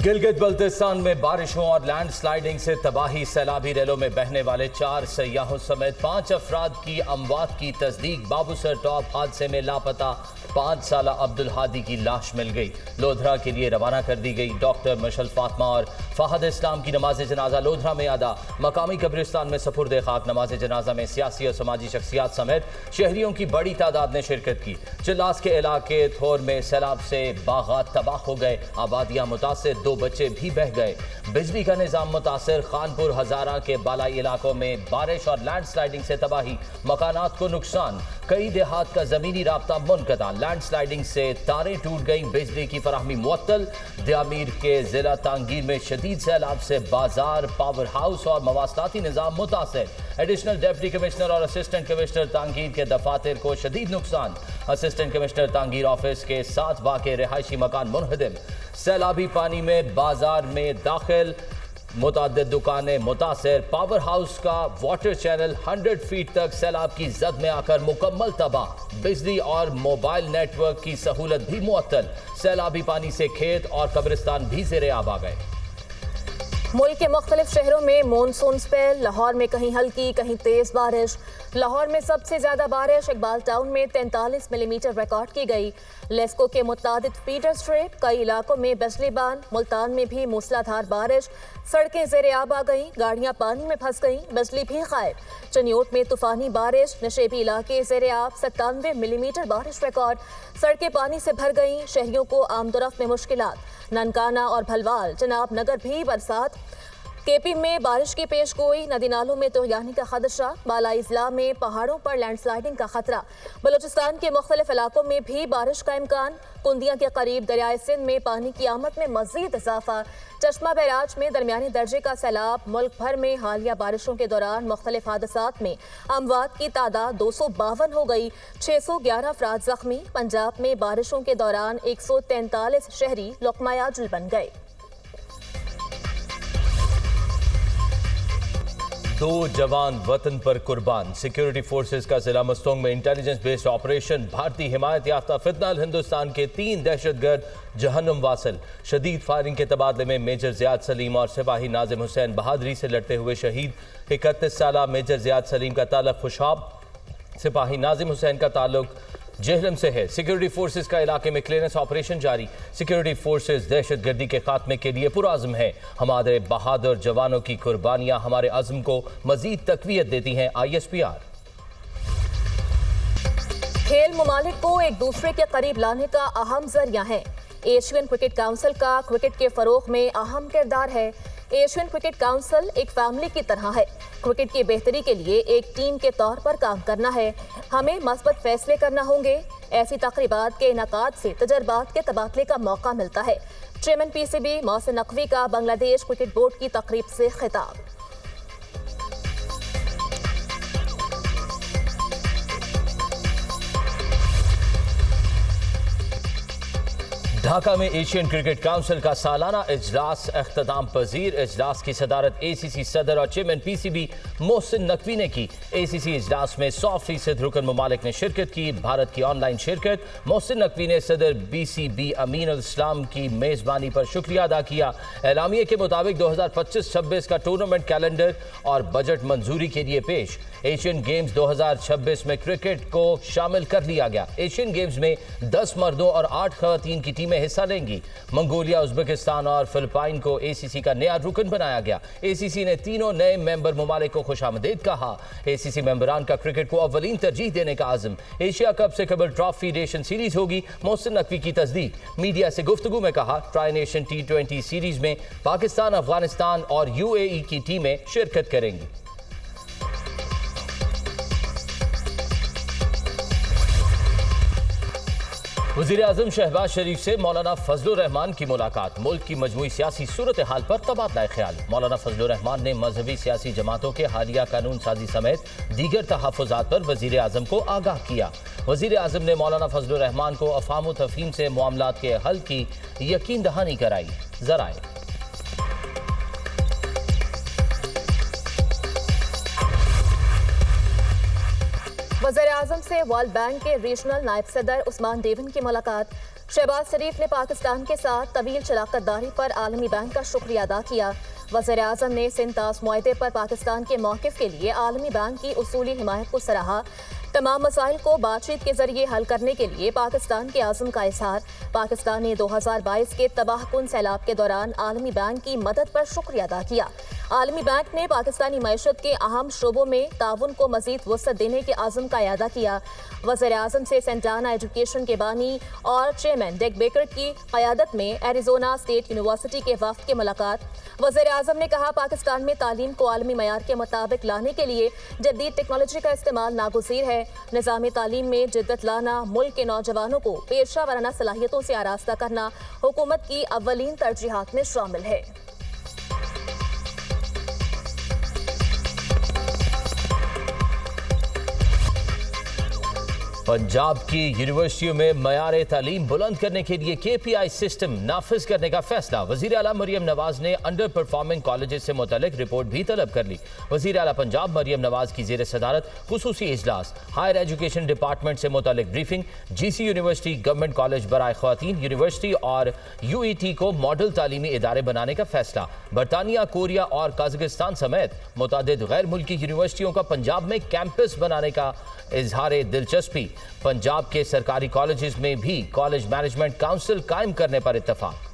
गिलगित बल्तिस्तान में बारिशों और लैंडस्लाइडिंग से तबाही, सैलाबी रेलों में बहने वाले 4 सयाहों समेत 5 अफराद की अमवात की तस्दीक। बाबूसर टॉप हादसे में लापता 5 साला अब्दुल हादी की लाश मिल गई, लोधरा के लिए रवाना कर दी गई। डॉक्टर मशल फातिमा और फहद इस्लाम की नमाज जनाजा लोधरा में अदा। मकामी कब्रिस्तान में सपुर्द खाक। नमाज जनाजा में सियासी और समाजी शख्सियात समेत शहरियों की बड़ी तादाद ने शिरकत की। चिल्लास के इलाके थोर में सैलाब से बागात तबाह हो गए, आबादियां मुतासिर, 2 बच्चे भी बह गए। बिजली का निजाम मुतासिर। खानपुर हजारा के बालाई इलाकों में बारिश और लैंडस्लाइडिंग से तबाही, मकानात को नुकसान। कई देहात का जमीनी राब्ता मुनक़ता। लैंडस्लाइडिंग से तारें टूट गई, बिजली की फराहमी मुअत्तल। दियामीर के जिला तांगीर में शदीद सैलाब से बाजार, पावर हाउस और मवासलाती निजाम मुतासिर। एडिशनल डिप्टी कमिश्नर और असिस्टेंट कमिश्नर तांगीर के दफातर को शदीद नुकसान। असिस्टेंट कमिश्नर तांगीर ऑफिस के साथ वाक़े रिहायशी मकान मुनहदम। सैलाबी पानी में बाजार में दाखिल, मुताद्दिद दुकानें मुतासिर। पावर हाउस का वाटर चैनल 100 फीट तक सैलाब की जद में आकर मुकम्मल तबाह। बिजली और मोबाइल नेटवर्क की सहूलत भी मुअत्तल। सैलाबी पानी से खेत और कब्रिस्तान भी ज़ेर-ए-आब आ गए। मुल्क के मुख्तलिफ शहरों में मानसून स्पेल। लाहौर में कहीं हल्की कहीं तेज बारिश। लाहौर में सबसे ज्यादा बारिश इकबाल टाउन में 43 मिलीमीटर रिकॉर्ड की गई। लेस्को के मुतादिद फीडर स्ट्रेट, कई इलाकों में बिजली बान। मुल्तान में भी मूसलाधार बारिश, सड़कें ज़ेर-ए-आब आ गईं, गाड़ियां पानी में फंस गईं, बिजली भी गायब। चनियोट में तूफानी बारिश, नशेबी इलाके ज़ेर-ए-आब, 97 मिलीमीटर बारिश रिकॉर्ड। सड़कें पानी से भर गईं, शहरियों को आमदोरफ्त में मुश्किलात। ननकाना और भलवाल, जनाब नगर भी बरसात। केपी में बारिश की पेश गोई, नदी नालों में तोहियानी का खदशा। बालाई इजला में पहाड़ों पर लैंडस्लाइडिंग का खतरा। बलूचिस्तान के मुख्तलिफ इलाकों में भी बारिश का इम्कान। कुंदिया के करीब दरियाए सिंध में पानी की आमद में मजीद इजाफा। चश्मा बैराज में दरमियानी दर्जे का सैलाब। मुल्क भर में हालिया बारिशों के दौरान मुख्तलिफ हादसात में अमवात की तादाद 252 हो गई, 611 अफराद जख्मी। पंजाब में बारिशों के दौरान 143 शहरी लुक़मा-ए-आजुल बन गए। 2 जवान वतन पर कुर्बान। सिक्योरिटी फोर्सेस का जिला मस्तोंग में इंटेलिजेंस बेस्ड ऑपरेशन। भारतीय हिमायत याफ्ता फितनाल हिंदुस्तान के 3 दहशतगर्द जहन्नुम वासिल। शदीद फायरिंग के तबादले में मेजर ज़ियाद सलीम और सिपाही नाजिम हुसैन बहादुरी से लड़ते हुए शहीद। 31 साला मेजर ज़ियाद सलीम का ताल्लुक खुशाब, सिपाही नाजिम हुसैन का ताल्लुक जेहलम से है। सिक्योरिटी फोर्सेस का इलाके में क्लियरेंस ऑपरेशन जारी। सिक्योरिटी फोर्सेस दहशतगर्दी के खात्मे के लिए पुरअज़्म है। हमारे बहादुर जवानों की कुर्बानियां हमारे अज़्म को मजीद तक़वियत देती हैं। ISPR। खेल ममालिक को एक दूसरे के करीब लाने का अहम जरिया है। एशियन क्रिकेट काउंसिल का क्रिकेट के फरोग में अहम किरदार है। एशियन क्रिकेट काउंसिल एक फैमिली की तरह है। क्रिकेट की बेहतरी के लिए एक टीम के तौर पर काम करना है। हमें मस्बत फैसले करना होंगे। ऐसी तकरीबात के इनाकाद से तजर्बात के तबादले का मौका मिलता है। चेयरमैन PCB मोहसिन नकवी का बांग्लादेश क्रिकेट बोर्ड की तकरीब से खिताब। ढाका में एशियन क्रिकेट काउंसिल का सालाना इजलास अख्ताम पजीर। इजलास की सदारत ACC सदर और चेयरमैन PCB मोहसिन नकवी ने की। ACC इजलास में 100% रुकन ममालिक ने शिरकत की। भारत की ऑनलाइन शिरकत। मोहसिन नकवी ने सदर BCB अमीन अल इस्लाम की मेज़बानी पर शुक्रिया अदा किया। एलामिया के मुताबिक 2025-26 का टूर्नामेंट कैलेंडर और बजट मंजूरी के लिए पेश। एशियन गेम्स 2026 में क्रिकेट को शामिल कर लिया गया। एशियन गेम्स में 10 मर्दों और 8 खवातीन की टीमें हिस्सा लेंगी। मंगोलिया, उज़्बेकिस्तान और फिलिपाइन को ACC का नया रुकन बनाया गया। ACC ने तीनों नए मेंबर ममालिक को खुशामदीद कहा। ACC मेंबरान का क्रिकेट को अव्वलीन तरजीह देने का आज़म। एशिया कप से कबल ट्रॉफी नेशन सीरीज होगी। मोहसिन नकवी की तस्दीक। मीडिया से गुफ्तगू में कहा, ट्राई नेशन T20 सीरीज में पाकिस्तान, अफगानिस्तान और UAE की टीमें शिरकत करेंगी। वज़ीर-ए-आज़म शहबाज शरीफ से मौलाना फजलुर रहमान की मुलाकात। मुल्क की मजमूई सियासी सूरत हाल पर तबादला ख्याल। मौलाना फजलुर रहमान ने मजहबी सियासी जमातों के हालिया कानून साजी समेत दीगर तहफ़्फ़ुज़ात पर वज़ीर-ए-आज़म को आगाह किया। वज़ीर-ए-आज़म ने मौलाना फजलुर रहमान को अफ़हाम व तफ़हीम से मामलात के हल की यकीन दहानी कराई। ज़राए वज़ीर-ए-आज़म से वर्ल्ड बैंक के रीजनल नायब सदर उस्मान देवन की मुलाकात। शहबाज शरीफ ने पाकिस्तान के साथ तवील शराकतदारी पर आलमी बैंक का शुक्रिया अदा किया। वज़ीर-ए-आज़म ने सिंतास मुआहदे पर पाकिस्तान के मौक़िफ़ के लिए आलमी बैंक की उसूली हिमायत को सराहा। तमाम मसाइल को बातचीत के जरिए हल करने के लिए पाकिस्तान के आज़म का इज़हार। पाकिस्तान ने 2022 के तबाहकुन सैलाब के दौरान आलमी बैंक की मदद पर शुक्रिया अदा किया। आलमी बैंक ने पाकिस्तानी मईशत के अहम शोबों में ताउन को मज़ीद वसअत देने के आज़म का इआदा किया। वज़ीर-ए-आज़म से सेंटाना एजुकेशन के बानी और चेयरमैन डेग बेकर की क़यादत में एरिज़ोना स्टेट यूनिवर्सिटी के वफ़द की मुलाकात। वज़ीर-ए-आज़म ने कहा, पाकिस्तान में तालीम को आलमी मयार के मुताबिक लाने के लिए जदीद टेक्नोलॉजी का इस्तेमाल नागुज़ीर है। निज़ामी तालीम में जिद्दत लाना, मुल्क के नौजवानों को पेशा वराना सलाहियतों से आरास्ता करना हुकूमत की अव्वलीन तरजीहात में शामिल है। पंजाब की यूनिवर्सिटियों में मयार तालीम बुलंद करने के लिए KPI सिस्टम नाफिज करने का फैसला। वज़ीर आला मरियम नवाज ने अंडर परफॉर्मिंग कॉलेजेस से मुतल्लिक रिपोर्ट भी तलब कर ली। वज़ीर आला पंजाब मरियम नवाज की ज़ेर सदारत खुसूसी इजलास, हायर एजुकेशन डिपार्टमेंट से मुतल्लिक briefing, GC university, government college बराए ख़वातीन यूनिवर्सिटी और UET को मॉडल तालीमी इदारे बनाने का फैसला। बरतानिया, कोरिया और कजाकिस्तान समेत मुतादिद गैर मुल्की यूनिवर्सिटियों का पंजाब में कैंपस बनाने का इजहार दिलचस्पी। पंजाब के सरकारी कॉलेजेस में भी कॉलेज मैनेजमेंट काउंसिल कायम करने पर इत्तफाक।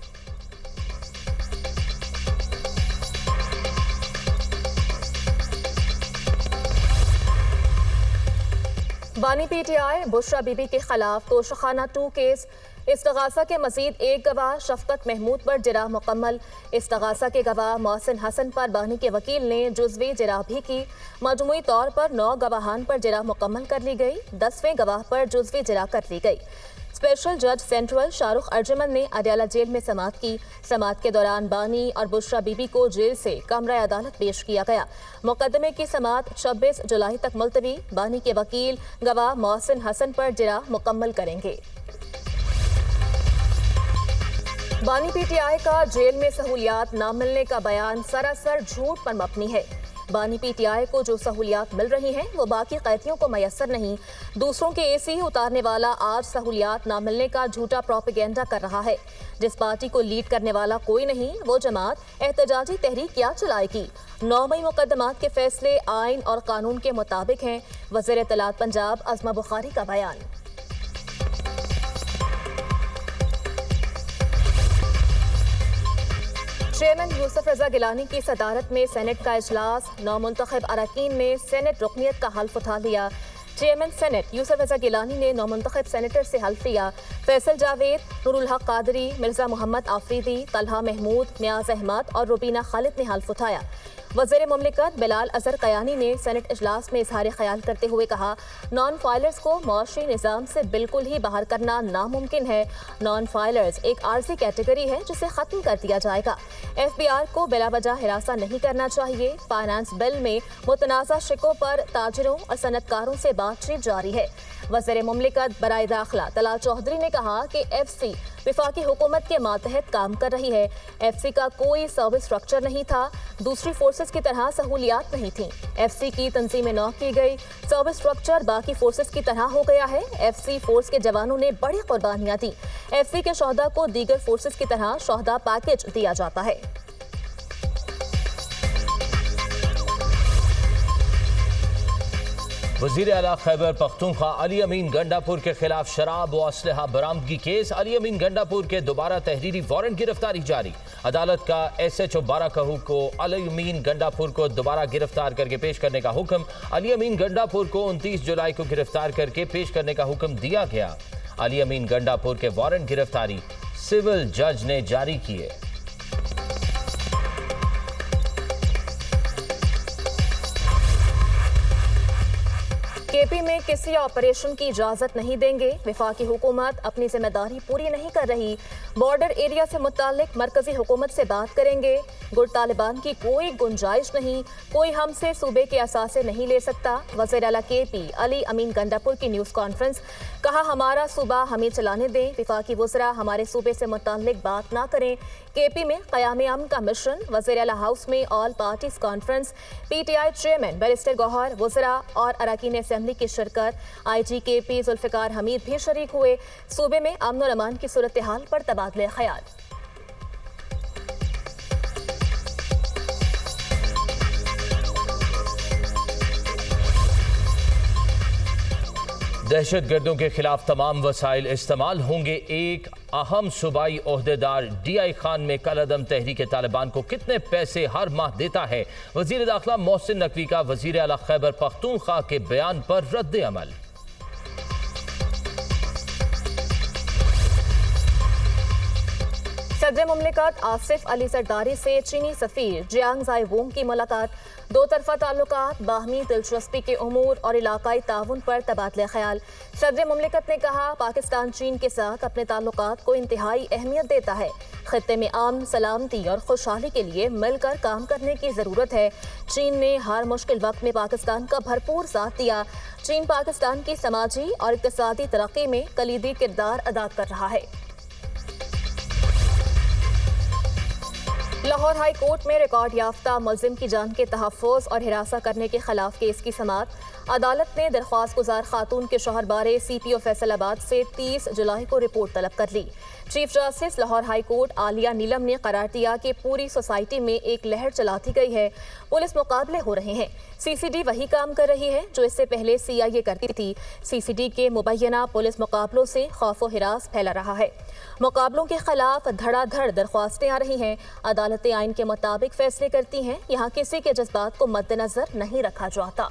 बानी PTI बुशरा बीबी के खिलाफ तोशाखाना 2 केस। इस्तगासा के मजीद एक गवाह शफकत महमूद पर जिरा मुकम्मल। इस्तगासा के गवाह मोहसिन हसन पर बानी के वकील ने जुज़वी जिरा भी की। मजमूई तौर पर 9 गवाहान पर जिरा मुकम्मल कर ली गई, 10वें गवाह पर जुज़वी जिरा कर ली गई। स्पेशल जज सेंट्रल शाहरुख अर्जुमन ने अडयाला जेल में समाअत की। समाअत के दौरान बानी और बुशरा बीबी को जेल से कमरा अदालत पेश किया गया। मुकदमे की समाअत 26 जुलाई तक मुलतवी। बानी के वकील गवाह मोहसिन हसन पर जिरा मुकम्मल करेंगे। बानी PTI का जेल में सहूलियात न मिलने का बयान सरासर झूठ पर मबनी है। बानी PTI को जो सहूलियात मिल रही हैं वो बाकी कैदियों को मैसर नहीं। दूसरों के AC उतारने वाला आज सहूलियात न मिलने का झूठा प्रोपेगेंडा कर रहा है। जिस पार्टी को लीड करने वाला कोई नहीं, वो जमात एहतजाजी तहरीक क्या चलाएगी। 9 मई मुकदमात के फैसले आइन और कानून के मुताबिक हैं। वज़ीर इत्तलात पंजाब अज़मा बुखारी का बयान। चेयरमैन यूसुफ रजा गिलानी की सदारत में सेनेट का इजलास। नौमुंतखब अरकान ने सेनेट रुकनियत का हल्फ उठा लिया। चेयरमैन सेनेट यूसुफ रजा गिलानी ने नौमुंतखब सेनेटर से हल्फ लिया। फैसल जावेद, नूरुल हक कादरी, मिर्जा मोहम्मद आफरीदी, तलहा महमूद, नियाज अहमद और रुबीना खालिद ने हल्फ उठाया। वज़ीर मुमलिकत बिलाल अजहर कयानी ने सेनेट इजलास में इजहार ख्याल करते हुए कहा, नॉन फाइलर्स को मुआशी निज़ाम से बिल्कुल ही बाहर करना नामुमकिन है। नॉन फाइलर्स एक आर्जी कैटेगरी है जिसे ख़त्म कर दिया जाएगा। FBR को बिला वजह हिरासा नहीं करना चाहिए। फाइनेंस बिल में मुतनाज़ा शिकों पर ताजरों और सनतकारों से बातचीत जारी है। वज़ीर मुमलिकत बराए दाखिला तलाल चौधरी ने कहा कि FC विफाकी हुकूमत के मातहत काम कर रही है। FC का कोई सर्विस स्ट्रक्चर नहीं था, दूसरी फोर्सेस की तरह सहूलियात नहीं थी। FC की तंजीमें नौ की गई, सर्विस स्ट्रक्चर बाकी फोर्सेस की तरह हो गया है। FC फोर्स के जवानों ने बड़ी कुर्बानियां दी। FC के शोहदा को दीगर फोर्सेस की तरह शोहदा पैकेज दिया जाता है। वज़ीर आला खैबर पख्तूनख्वा अली अमीन गंडापुर के खिलाफ शराब व असलहा बरामदगी केस। अली अमीन गंडापुर के दोबारा तहरीरी वारंट गिरफ्तारी जारी। अदालत का SHO बाराकहू को अली अमीन गंडापुर को दोबारा गिरफ्तार करके पेश करने का हुक्म। अली अमीन गंडापुर को 29 जुलाई को गिरफ्तार करके पेश करने का हुक्म दिया गया। अली अमीन गंडापुर के वारंट गिरफ्तारी सिविल जज ने जारी किए। KP में किसी ऑपरेशन की इजाजत नहीं देंगे। विफाकी हुकूमत अपनी जिम्मेदारी पूरी नहीं कर रही। बॉर्डर एरिया से मुताल्लिक मरकजी हुकूमत से बात करेंगे। गुट तालिबान की कोई गुंजाइश नहीं, कोई हमसे सूबे के असासे नहीं ले सकता। वज़ीर आला KP अली अमीन गंडापुर की न्यूज़ कॉन्फ्रेंस। कहा हमारा सूबा हमें चलाने दें, वफाकी वज़रा हमारे सूबे से मुताल्लिक बात ना करें। केपी में क़याम अमन का मिशन, वज़ीर आला हाउस में all parties conference, PTI chairman barrister Gohar, वज़रा और अरकान असेंबली की शिरकत। IG KP जुल्फ़िकार हमीद भी शरीक हुए। सूबे में अमन और अमान की सूरत हाल पर तबादले ख्याल। दहशत गर्दों के खिलाफ तमाम वसाइल इस्तेमाल होंगे। एक अहम सूबाई ओहदेदार DI खान में कल अदम तहरीक तालिबान को कितने पैसे हर माह देता है? वजीर दाखिला मोहसिन नकवी का वजीर आला खैबर पख्तूनख्वा के बयान पर रद्द अमल। सदर मुमलिकत आसिफ अली सरदारी से चीनी सफीर जियांग जाई वोंग की मुलाकात। दो तरफा ताल्लुकात, बाहमी दिलचस्पी के उमूर और इलाकाई ताउन पर तबादले ख्याल। सदर मुमलिकत ने कहा पाकिस्तान चीन के साथ अपने ताल्लुकात को इंतहाई अहमियत देता है। खित्ते में अमन, सलामती और खुशहाली के लिए मिलकर काम करने की ज़रूरत है। चीन ने हर मुश्किल वक्त में पाकिस्तान का भरपूर साथ दिया। चीन पाकिस्तान की समाजी और इक़्तिसादी तरक्की में कलीदी किरदार अदा कर रहा है। लाहौर हाई कोर्ट में रिकॉर्ड याफ्ता मुलजिम की जान के तहफ़्फ़ुज़ और हिरासत करने के खिलाफ केस की समाअत। अदालत ने दरख्वास्त गुजार खातून के शौहर बारे CPO फैसलाबाद से 30 जुलाई को रिपोर्ट तलब कर ली। Chief justice Lahore high court आलिया नीलम ने करार दिया कि पूरी सोसाइटी में एक लहर चलाती गई है। पुलिस मुकाबले हो रहे हैं। CCD वही काम कर रही है जो इससे पहले CIA करती थी। CCD के मुबैना पुलिस मुकाबलों से खौफ व हिरास फैला रहा है। मुकाबलों के खिलाफ धड़ाधड़ दरख्वास्तें आ रही हैं। अदालतें आइन के मुताबिक फैसले करती हैं। यहाँ किसी के जज्बात को मद्देनजर नहीं रखा जाता।